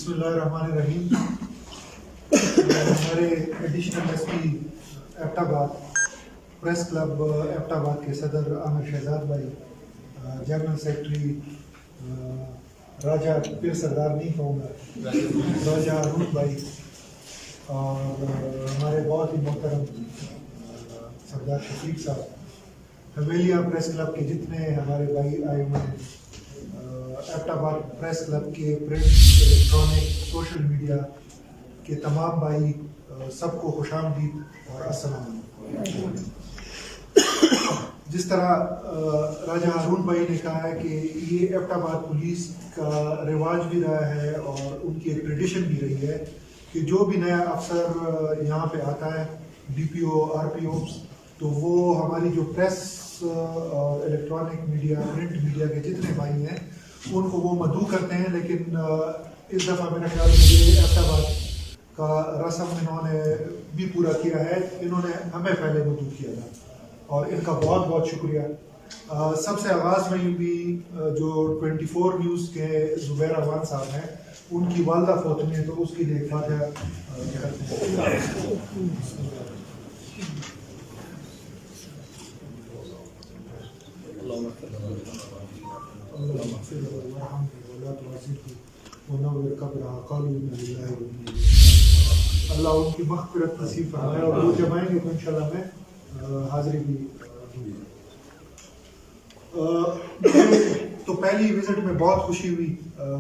بسم اللہ الرحمن الرحیم. ہمارے ایڈیشنل ایس پی ایبٹ آباد پریس کلب ایبٹ آباد کے صدر عامر شہزاد بھائی, جنرل سیکرٹری راجہ پھر سردار نہیں کہوں گا, راجہ ہارون بھائی, اور ہمارے بہت ہی محترم سردار شفیق صاحب, حویلیہ پریس کلب کے جتنے ہمارے بھائی آئے ہوئے ہیں, ایبٹ آباد پریس کلب کے پرنٹ, الیکٹرانک, سوشل میڈیا کے تمام بھائی, سب کو خوش آمدید اور السلام علیکم. جس طرح راجہ ہارون بھائی نے کہا ہے کہ یہ ایبٹ آباد پولیس کا رواج بھی رہا ہے اور ان کی ایک ٹریڈیشن بھی رہی ہے کہ جو بھی نیا افسر یہاں پہ آتا ہے, ڈی پی او, آر پی او, تو وہ ہماری جو پریس اور الیکٹرانک میڈیا, پرنٹ میڈیا کے جتنے بھائی ہیں ان کو وہ مدعو کرتے ہیں. لیکن اس دفعہ میرا خیال ہے یہ ایبٹ آباد کا رسم انہوں نے بھی پورا کیا ہے, انہوں نے ہمیں پہلے مدعو کیا تھا اور ان کا بہت بہت شکریہ. سب سے آغاز میں بھی جو 24 نیوز کے زبیر اعوان صاحب ہیں, ان کی والدہ فوت ہوئی ہے, تو اس کی دیکھ بھال اللہ ان کی مغفرت نصیب فرمائے, اور وہ جب آئیں گے تو انشاءاللہ میں حاضری بھی دوں گا. تو پہلی وزٹ میں بہت خوشی ہوئی,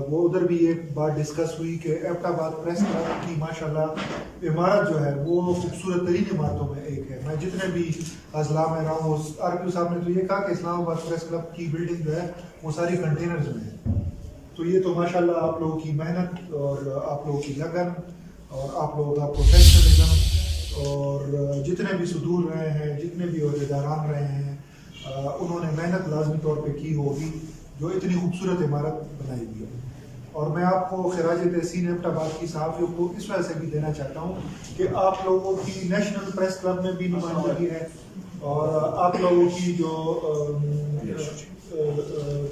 وہ ادھر بھی ایک بات ڈسکس ہوئی کہ ایبٹ آباد پریس کلب کی ماشاءاللہ عمارت جو ہے وہ خوبصورت ترین عمارتوں میں ایک ہے. میں جتنے بھی اضلاع میں رہا ہوں, آر پی او صاحب نے تو یہ کہا کہ اسلام آباد پریس کلب کی بلڈنگ جو ہے وہ ساری کنٹینرز میں ہے. تو یہ تو ماشاءاللہ آپ لوگوں کی محنت اور آپ لوگوں کی لگن اور آپ لوگوں کا پروفیشنلزم اور جتنے بھی صدور رہے ہیں, جتنے بھی عہدیداران رہے ہیں, انہوں نے محنت لازمی طور پہ کی ہوگی جو اتنی خوبصورت عمارت بنائی ہوئی ہے. اور میں آپ کو خراج تحسین ایبٹ آباد کی صحافیوں کو اس وجہ سے بھی دینا چاہتا ہوں کہ آپ لوگوں کی نیشنل پریس کلب میں بھی نمائندگی ہے, اور آپ لوگوں کی جو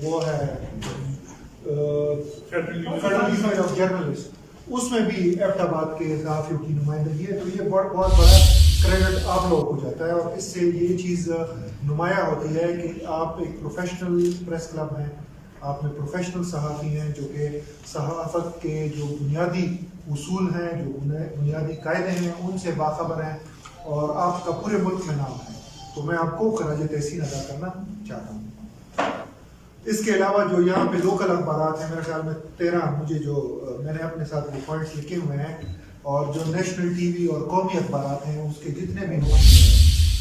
وہ ہے فیڈرل یونین آف جرنلسٹ, اس میں بھی ایبٹ آباد کے صحافیوں کی نمائندگی ہے. تو یہ بہت بڑا کریڈٹ آپ لوگوں کو جاتا ہے, اور اس سے یہ چیز نمایاں ہوتی ہے کہ آپ ایک پروفیشنل پریس کلب ہیں, آپ میں پروفیشنل صحافی ہیں جو کہ صحافت کے جو بنیادی اصول ہیں, جو بنیادی قاعدے ہیں, ان سے باخبر ہیں, اور آپ کا پورے ملک میں نام ہے. تو میں آپ کو خراج تحسین ادا کرنا چاہتا ہوں. اس کے علاوہ جو یہاں پہ لوکل اخبارات ہیں, میرے خیال میں 13 مجھے جو میں نے اپنے ساتھ وہ پوائنٹس لکھے ہوئے ہیں, اور جو نیشنل ٹی وی اور قومی اخبارات ہیں اس کے جتنے بھی نمائندے ہیں,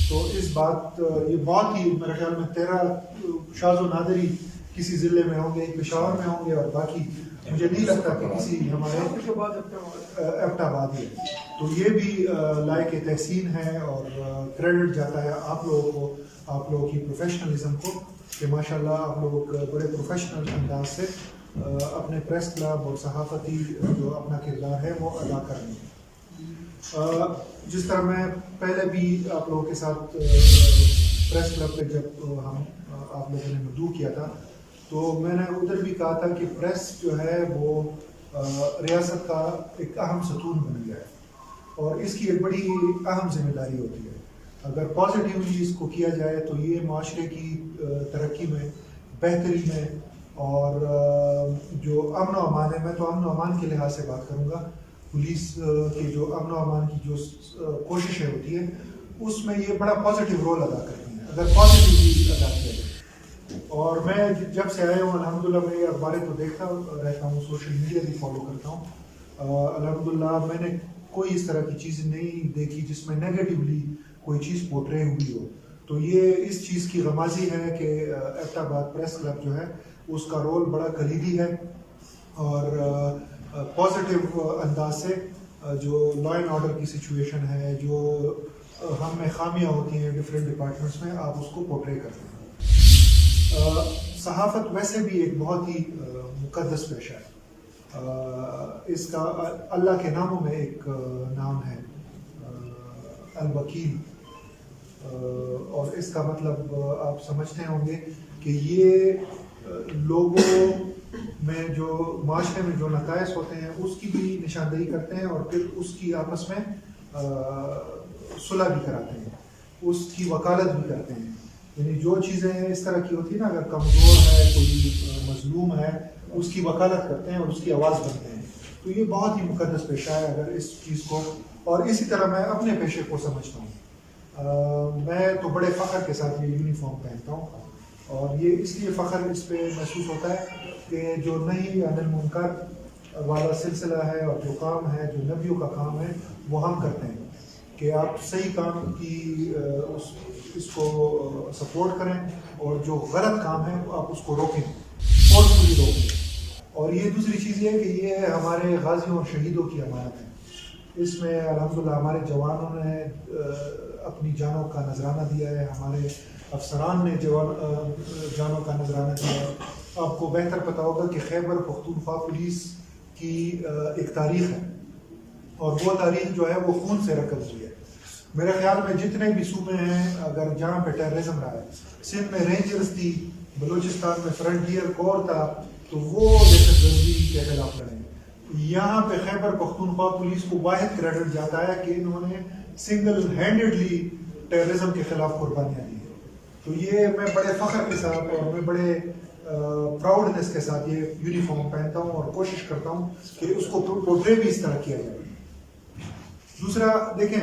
تو اس بات یہ بہت ہی میرے خیال میں 13 شاذ و نادر ہی کسی ضلع میں ہوں گے, ایک پشاور میں ہوں گے, اور باقی مجھے نہیں لگتا کہ کسی ہمارے ایبٹ آباد ہے. تو یہ بھی لائق تحسین ہے اور کریڈٹ جاتا ہے آپ لوگوں کو, آپ لوگوں کی پروفیشنلزم کو, کہ ماشاءاللہ آپ لوگ بڑے پروفیشنل انداز سے اپنے پریس کلب اور صحافتی جو اپنا کردار ہے وہ ادا کر رہے ہیں. جس طرح میں پہلے بھی آپ لوگوں کے ساتھ پریس کلب پہ جب ہم آپ لوگوں نے مدعو کیا تھا, تو میں نے ادھر بھی کہا تھا کہ پریس جو ہے وہ ریاست کا ایک اہم ستون بن گیا ہے, اور اس کی ایک بڑی اہم ذمہ داری ہوتی ہے. اگر پازیٹیولی اس کو کیا جائے تو یہ معاشرے کی ترقی میں, بہتری میں, اور جو امن و امان ہے, میں تو امن و امان کے لحاظ سے بات کروں گا, پولیس کے جو امن و امان کی جو کوششیں ہوتی ہیں اس میں یہ بڑا پازیٹیو رول ادا کرتی ہیں اگر پازیٹیولی ادا کیا جائے. اور میں جب سے آیا ہوں الحمدللہ میں یہ اخباریں تو دیکھتا رہتا ہوں, سوشل میڈیا بھی فالو کرتا ہوں, الحمدللہ میں نے کوئی اس طرح کی چیز نہیں دیکھی جس میں نیگیٹیولی کوئی چیز پورٹرے ہوئی ہو. تو یہ اس چیز کی غمازی ہے کہ ایبٹ آباد پریس کلب جو ہے اس کا رول بڑا کلیدی ہے, اور پازیٹیو انداز سے جو لا اینڈ آرڈر کی سچویشن ہے, جو ہم میں خامیاں ہوتی ہیں ڈفرینٹ ڈپارٹمنٹس میں, آپ اس کو پورٹرے کرتے ہیں. صحافت ویسے بھی ایک بہت ہی مقدس پیشہ ہے. اس کا اللہ کے ناموں میں ایک نام ہے الوکیل, اور اس کا مطلب آپ سمجھتے ہوں گے کہ یہ لوگوں میں جو معاشرے میں جو نقائص ہوتے ہیں اس کی بھی نشاندہی کرتے ہیں اور پھر اس کی آپس میں صلح بھی کراتے ہیں، اس کی وکالت بھی کرتے ہیں. یعنی جو چیزیں اس طرح کی ہوتی ہیں نا، اگر کمزور ہے، کوئی مظلوم ہے، اس کی وکالت کرتے ہیں اور اس کی آواز بنتے ہیں. تو یہ بہت ہی مقدس پیشہ ہے اگر اس چیز کو، اور اسی طرح میں اپنے پیشے کو سمجھتا ہوں. میں تو بڑے فخر کے ساتھ یہ یونیفارم پہنتا ہوں، اور یہ اس لیے فخر اس پہ محسوس ہوتا ہے کہ جو نہی عن المنکر والا سلسلہ ہے اور جو کام ہے، جو نبیوں کا کام ہے، وہ ہم کرتے ہیں کہ آپ صحیح کام کی اس کو سپورٹ کریں، اور جو غلط کام ہے آپ اس کو روکیں، فورسفلی روکیں. اور یہ دوسری چیز یہ ہے کہ یہ ہمارے غازیوں اور شہیدوں کی امانت ہے. اس میں الحمدللہ ہمارے جوانوں نے اپنی جانوں کا نذرانہ دیا ہے، ہمارے افسران نے جانوں کا نذرانہ دیا ہے. آپ کو بہتر پتہ ہوگا کہ خیبر پختونخوا پولیس کی ایک تاریخ ہے، اور وہ تاریخ جو ہے وہ خون سے رکز ہوئی ہے. میرے خیال میں جتنے بھی صوبے ہیں اگر جہاں پہ ٹیررزم رہا ہے، سندھ میں رینجرز تھی، بلوچستان میں فرنٹیئر کور تھا، تو وہ دہشت گردی کے خلاف لڑے. یہاں پہ خیبر پختونخوا پولیس کو واحد کریڈٹ جاتا ہے کہ انہوں نے سنگل ہینڈڈلی ٹیررزم کے خلاف قربانیاں دی ہیں. تو یہ میں بڑے فخر کے ساتھ اور میں بڑے پراؤڈنس کے ساتھ یہ یونیفارم پہنتا ہوں، اور کوشش کرتا ہوں کہ اس کو پورٹرے بھی اس طرح کیا جائے. دوسرا دیکھیں،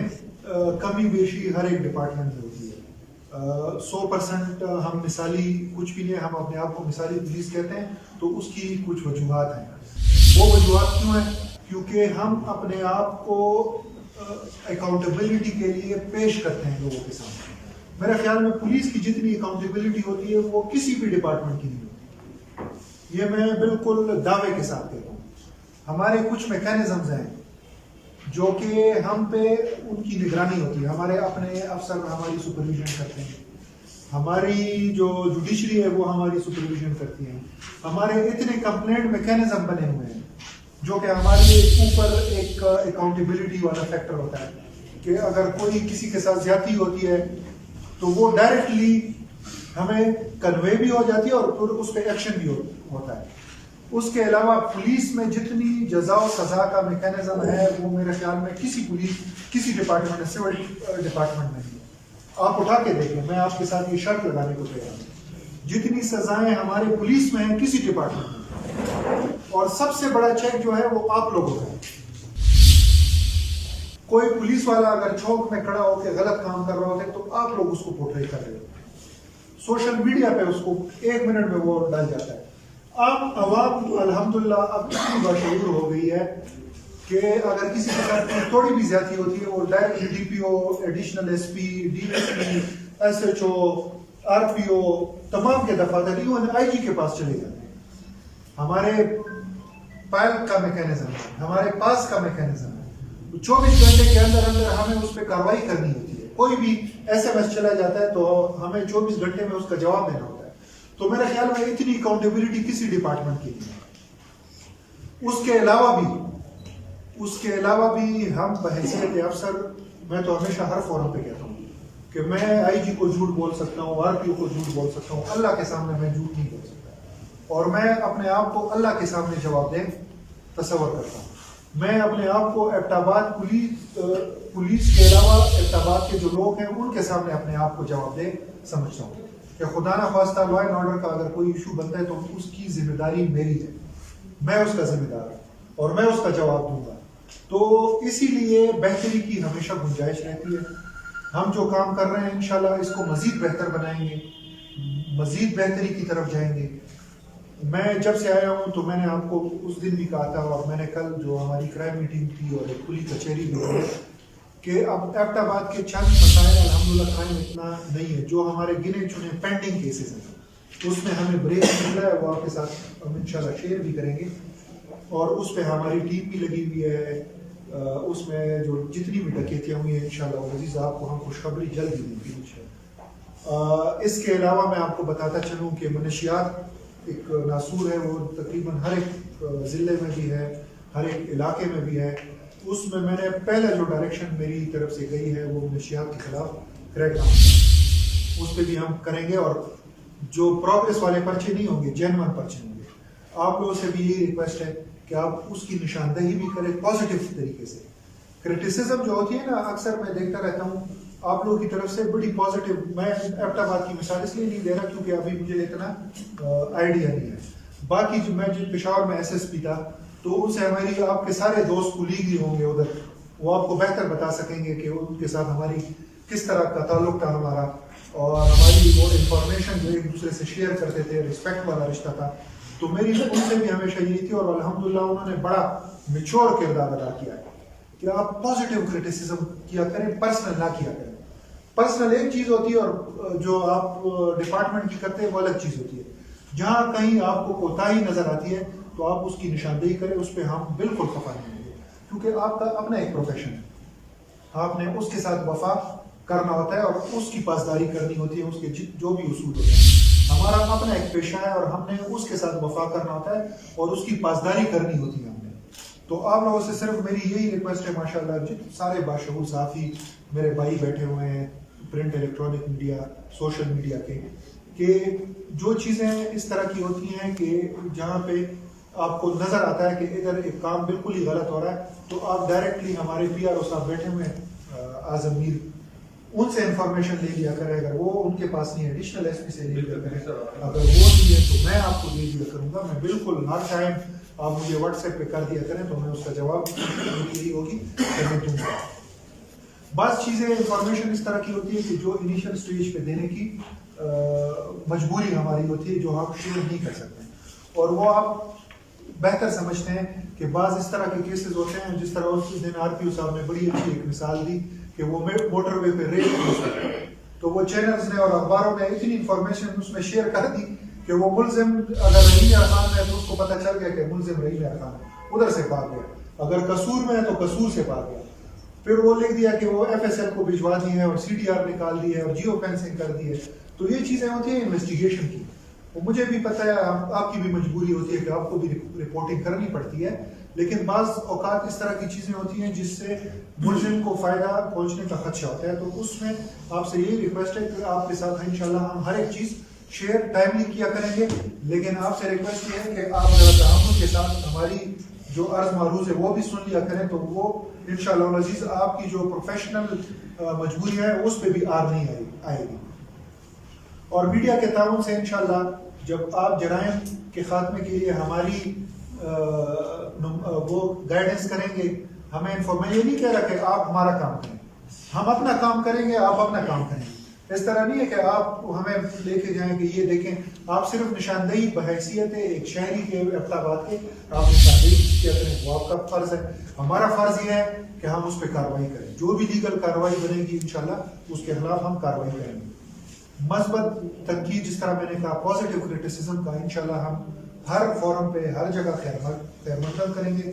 کمی بیشی ہر ایک ڈپارٹمنٹ میں ہوتی ہے. 100% ہم مثالی کچھ بھی نہیں، ہم اپنے آپ کو مثالی پولیس کہتے ہیں، تو اس کی کچھ وجوہات ہیں. وہ وجوہات کیوں ہیں؟ کیونکہ ہم اپنے آپ کو اکاؤنٹیبلٹی کے لیے پیش کرتے ہیں لوگوں کے سامنے. میرے خیال میں پولیس کی جتنی اکاؤنٹیبلٹی ہوتی ہے وہ کسی بھی ڈپارٹمنٹ کی نہیں ہوتی. یہ میں بالکل دعوے کے ساتھ کہتا ہوں. ہمارے کچھ میکینزمز ہیں جو کہ ہم پہ ان کی نگرانی ہوتی ہے. ہمارے اپنے افسر ہماری سپرویژن کرتے ہیں، ہماری جو جوڈیشری ہے وہ ہماری سپرویژن کرتی ہے. ہمارے اتنے کمپلینٹ میکینزم بنے ہوئے ہیں جو کہ ہمارے اوپر ایک اکاؤنٹیبلٹی والا فیکٹر ہوتا ہے کہ اگر کوئی کسی کے ساتھ زیادتی ہوتی ہے تو وہ ڈائریکٹلی ہمیں کنوے بھی ہو جاتی ہے اور پھر اس پہ ایکشن بھی ہوتا ہے. اس کے علاوہ پولیس میں جتنی جزا و سزا کا میکینزم ہے وہ میرے خیال میں کسی ڈپارٹمنٹ، سول ڈپارٹمنٹ میں نہیں ہے. آپ اٹھا کے دیکھیں، میں آپ کے ساتھ یہ شرط لگانے کو تیار ہوں، جتنی سزائیں ہمارے پولیس میں ہیں کسی ڈپارٹمنٹ میں. اور سب سے بڑا چیک جو ہے وہ آپ لوگوں کا ہے. کوئی پولیس والا اگر چوک میں کھڑا ہو کے غلط کام کر رہا ہوتا ہے تو آپ لوگ اس کو پورٹری کر رہے ہو، سوشل میڈیا پہ اس کو 1 منٹ میں وہ ڈال جاتا ہے. اب عوام الحمدللہ اب اتنی باشعور ہو گئی ہے کہ اگر کسی کے ساتھ تھوڑی بھی زیادتی ہوتی ہے وہ direct D P O, additional S P, D S P, S H O, R P O, تمام کے دفاتر، ایون آئی جی کے پاس چلے جاتے ہیں. ہمارے پائل کا میکینزم ہے، ہمارے پاس کا میکینزم ہے. 24 گھنٹے کے اندر اندر ہمیں اس پہ کارروائی کرنی ہوتی ہے. کوئی بھی ایس ایم ایس چلا جاتا ہے تو ہمیں 24 گھنٹے میں اس کا جواب دینا ہوتا ہے. تو میرے خیال میں اتنی اکاؤنٹیبلٹی کسی ڈپارٹمنٹ کی نہیں ہے. اس کے علاوہ بھی ہم بحیثیت افسر، میں تو ہمیشہ ہر فورم پہ کہتا ہوں کہ میں آئی جی کو جھوٹ بول سکتا ہوں، آر پی او کو جھوٹ بول سکتا ہوں، اللہ کے سامنے میں جھوٹ نہیں بول سکتا. اور میں اپنے آپ کو اللہ کے سامنے جواب دہ تصور کرتا ہوں. میں اپنے آپ کو ایبٹ آباد پولیس کے علاوہ ایبٹ آباد کے جو لوگ ہیں ان کے سامنے اپنے آپ کو جواب دہ سمجھتا ہوں کہ خدا نہ خواستہ لا اینڈ آرڈر کا اگر کوئی ایشو بنتا ہے تو اس کی ذمہ داری میری ہے، میں اس کا ذمہ دار ہوں اور میں اس کا جواب دوں گا. تو اسی لیے بہتری کی ہمیشہ گنجائش رہتی ہے. ہم جو کام کر رہے ہیں انشاءاللہ اس کو مزید بہتر بنائیں گے، مزید بہتری کی طرف جائیں گے. میں جب سے آیا ہوں تو میں نے آپ کو اس دن بھی کہا تھا، اور میں نے کل جو ہماری کرائم میٹنگ تھی اور ایک کھلی کچہری بھی ہوئی کہ اب ایبٹ آباد کے چند مسائل الحمدللہ کرائم اتنا نہیں ہے. جو ہمارے گنے چنے پینڈنگ کیسز ہیں اس میں ہمیں بریک ملا ہے، وہ آپ کے ساتھ ہم انشاءاللہ شیئر بھی کریں گے. اور اس پہ ہماری ٹیم بھی لگی ہوئی ہے. اس میں جو جتنی بھی ڈکیتیاں ہوئی ہیں انشاءاللہ عزیز آپ کو ہم خوشخبری جلد ہی دیں گے انشاءاللہ. اس کے علاوہ میں آپ کو بتاتا چلوں کہ منشیات ایک ناسور ہے، وہ تقریباً ہر ایک ضلع میں بھی ہے، ہر ایک علاقے میں بھی ہے. اس میں نے پہلا جو ڈائریکشن میری طرف سے گئی ہے وہ منشیات کے خلاف کریک ڈاؤن، اس پہ بھی ہم کریں گے. اور جو پروگریس والے پرچے نہیں ہوں گے، جینون پرچے ہوں گے. آپ لوگوں سے بھی یہی ریکویسٹ ہے کہ آپ اس کی نشاندہی بھی کریں پازیٹیو طریقے سے. کرٹیسزم جو ہوتی ہے نا, اکثر میں دیکھتا رہتا ہوں آپ لوگوں کی طرف سے بڑی پازیٹیو. میں ایبٹ آباد کی مثال اس لیے نہیں دے رہا کیونکہ ابھی مجھے اتنا آئیڈیا نہیں ہے. باقی جو میں پشاور میں ایس ایس پی تھا تو ان سے ہماری آپ کے سارے دوست کولیگ ہی ہوں گے ادھر, وہ آپ کو بہتر بتا سکیں گے کہ ان کے ساتھ ہماری کس طرح کا تعلق تھا ہمارا, اور ہماری وہ انفارمیشن جو ایک دوسرے سے شیئر کرتے تھے, رسپیکٹ والا رشتہ تھا. تو میری ان سے بھی ہمیشہ یہی تھی, اور الحمدللہ انہوں نے بڑا میچور کردار ادا کیا ہے کہ آپ پازیٹیو کرٹیسزم کیا کریں, پرسنل نہ کیا کریں. پرسنل ایک چیز ہوتی ہے اور جو آپ ڈپارٹمنٹ کی کرتے ہیں وہ الگ چیز ہوتی ہے. جہاں کہیں آپ کو کوتاہی نظر آتی ہے تو آپ اس کی نشاندہی کریں, اس پہ ہم بالکل خفا نہیں ہوں گے کیونکہ آپ کا اپنا ایک پروفیشن ہے, آپ نے اس کے ساتھ وفا کرنا ہوتا ہے اور اس کی پاسداری کرنی ہوتی ہے, اس کے جو بھی اصول ہوتے ہیں. ہمارا اپنا ایک پیشہ ہے اور ہم نے اس کے ساتھ وفا کرنا ہوتا ہے اور اس کی پاسداری کرنی ہوتی ہے ہم نے. تو آپ لوگوں سے صرف میری یہی ریکویسٹ ہے, ماشاءاللہ سارے باشعور صحافی میرے بھائی بیٹھے ہوئے ہیں, print electronic media, social media کے, کہ جو چیزیں اس طرح کی ہوتی ہیں کہ جہاں پہ آپ کو نظر آتا ہے کہ ادھر ایک کام بالکل ہی غلط ہو رہا ہے تو آپ ڈائریکٹلی ہمارے پی آر او صاحب بیٹھے ہوئے ہیں اعظم میر, ان سے انفارمیشن لے لیا کریں. اگر وہ ان کے پاس نہیں ہے ایڈیشنل ایس پی سے لے لیا کریں, اگر وہ نہیں ہے تو میں آپ کو دے دیا کروں گا. میں بالکل ہر ٹائم آپ مجھے واٹس ایپ پہ کر دیا کریں تو میں اس کا جواب یہی ہوگی کہ میں دوں گا. بعض چیزیں انفارمیشن اس طرح کی ہوتی ہے کہ جو انیشیل سٹیج پہ دینے کی مجبوری ہماری ہوتی ہے, جو ہم شیئر نہیں کر سکتے, اور وہ آپ بہتر سمجھتے ہیں کہ بعض اس طرح کے کیسز ہوتے ہیں. جس طرح اس دن آر پی او صاحب نے بڑی اچھی ایک مثال دی کہ وہ موٹر وے پہ ریل ہوئی تو وہ چینلز نے اور اخباروں نے اتنی انفارمیشن اس میں شیئر کر دی کہ وہ ملزم اگر رحیم ارخان ہے تو اس کو پتہ چل گیا کہ ملزم رحیم ارخان ہے, ادھر سے بھاگ گیا. اگر قصور میں ہے تو قصور سے بھاگ گیا. پھر وہ لکھ دیا کہ وہ ایف ایس ایل کو بھجوا دی ہے اور سی ڈی آر نکال دی ہے اور جیو فینسنگ کر دی ہے. تو یہ چیزیں ہوتی ہیں انویسٹیگیشن کی. وہ مجھے بھی پتہ ہے, آپ کی بھی مجبوری ہوتی ہے کہ آپ کو بھی رپورٹنگ کرنی پڑتی ہے, لیکن بعض اوقات اس طرح کی چیزیں ہوتی ہیں جس سے ملزم کو فائدہ پہنچنے کا خدشہ ہوتا ہے. تو اس میں آپ سے یہی ریکویسٹ ہے کہ آپ کے ساتھ انشاءاللہ ہم ہر ایک چیز شیئر ٹائملی کیا کریں گے, لیکن آپ سے ریکویسٹ یہ ہے کہ آپ ذرا تحمل کے ساتھ ہماری جو عرض معروض ہے وہ بھی سن لیا کریں, تو وہ انشاءاللہ العزیز آپ کی جو پروفیشنل مجبوری ہے اس پہ بھی آر نہیں آئے گی. اور میڈیا کے تعاون سے انشاءاللہ جب آپ جرائم کے خاتمے کے لیے ہماری وہ گائیڈنس کریں گے, ہمیں میں یہ نہیں کہہ رہا کہ آپ ہمارا کام کریں, ہم اپنا کام کریں گے, آپ اپنا کام کریں گے. اس طرح نہیں ہے کہ آپ ہمیں لے کے جائیں کہ یہ دیکھیں, آپ صرف نشاندہی بحیثیت ایک شہری کے ایبٹ آباد کے آپ نشاندہی کیا کریں, وہ آپ کا فرض ہے. ہمارا فرض یہ ہے کہ ہم اس پہ کارروائی کریں, جو بھی لیگل کارروائی بنے گی انشاءاللہ اس کے خلاف ہم کارروائی کریں گے. مثبت تنقید, جس طرح میں نے کہا پازیٹیو کرٹیسزم کا, انشاءاللہ ہم ہر فورم پہ ہر جگہ خیر مقدم کریں گے.